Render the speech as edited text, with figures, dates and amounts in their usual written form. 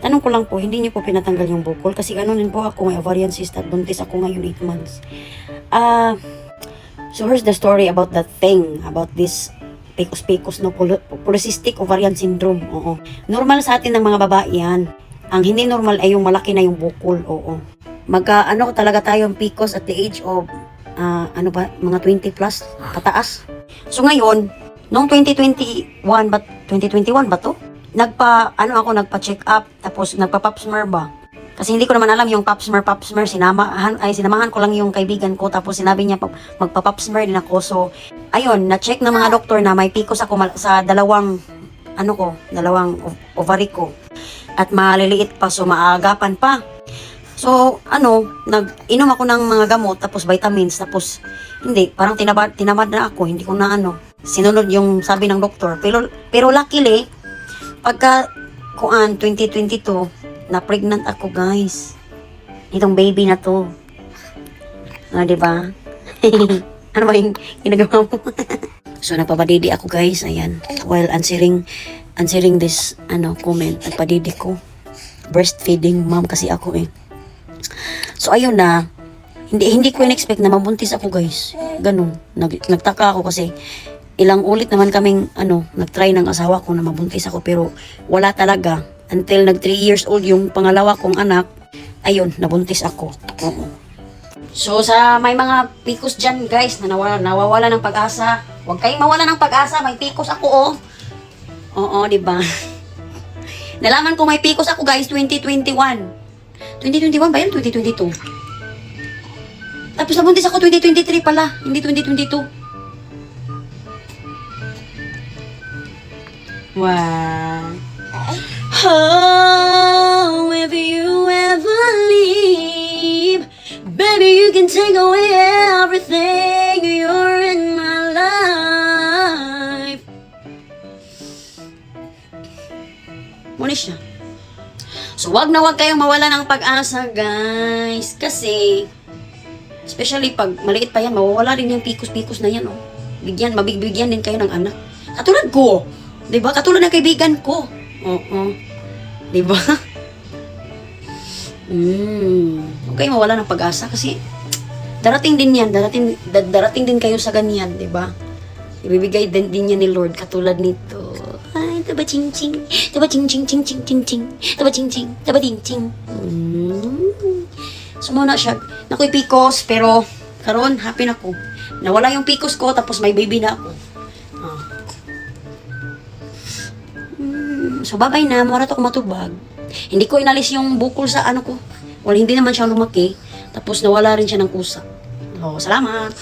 Tanong ko lang po, hindi niyo po pinatanggal yung bukol? Kasi ano din po ako, may ovarian cyst at buntis ako ngayon 8 months. So here's the story about that thing, about this PCOS, no, polycystic ovarian syndrome. Oo. Normal sa atin ng mga babae yan. Ang hindi normal ay yung malaki na yung bukol. Oo. Ano talaga tayo yung PCOS at the age of mga 20 plus pataas. So ngayon, noong 2021 ba to? Nagpa-check up, tapos nagpa-pap smear ba? Kasi hindi ko naman alam yung pap smear, sinamahan ko lang yung kaibigan ko, tapos sinabi niya magpa-pap smear din ako. So, ayun, na-check ng mga doktor na may PCOS ako sa dalawang ovary ko. At maliliit pa, so maagapan pa. So, nag-inom ako ng mga gamot, tapos vitamins, tapos, parang tinamad na ako, hindi ko na sinunod yung sabi ng doktor. Pero luckily, pagka, 2022, na-pregnant ako, guys. Itong baby na to. Diba? Ano ba yung ginagawa mo? So, nagpapadidi ako, guys, ayan. While answering this, comment, nagpadidi ko. Breastfeeding mom kasi ako eh. So, ayun na. Hindi ko in-expect na mabuntis ako, guys. Ganun. Nagtaka ako kasi ilang ulit naman kaming, nag-try ng asawa ko na mabuntis ako. Pero wala talaga. Until nag 3 years old yung pangalawa kong anak, ayun, nabuntis ako. Oo. So, sa may mga PCOS dyan, guys, na nawawala ng pag-asa. Huwag kayong mawala ng pag-asa. May PCOS ako, oh. Oo, diba? Nalaman ko may PCOS ako, guys, 2021. 2021 ba yan? 2022. Tapos nabuntis ako 2023 pala, hindi 2022. Wow. Oh, if you ever leave, baby, you can take away everything. You're in my life. Muna siya. So, wag kayong mawala ng pag-asa, guys. Kasi, especially pag maliit pa yan, mawawala rin yung PCOS na yan, oh. Mabibigyan din kayo ng anak. Katulad ko. Diba? Katulad ng kaibigan ko. Oo. Diba? Huwag kayong mawala ng pag-asa kasi darating din yan. Darating din kayo sa ganyan, diba? Ibibigay din yan ni Lord katulad nito. Ay, taba ching ching. Taba ching ching ching ching ching ching. Taba ching ching. Taba ding ching. So muna siya. Nako'y PCOS pero karon happy na ko. Nawala yung PCOS ko tapos may baby na ako. So babay na. Mura to ko matubag. Hindi ko inalis yung bukol sa ko. Well, hindi naman siya lumaki. Tapos nawala rin siya ng kusa. So, salamat.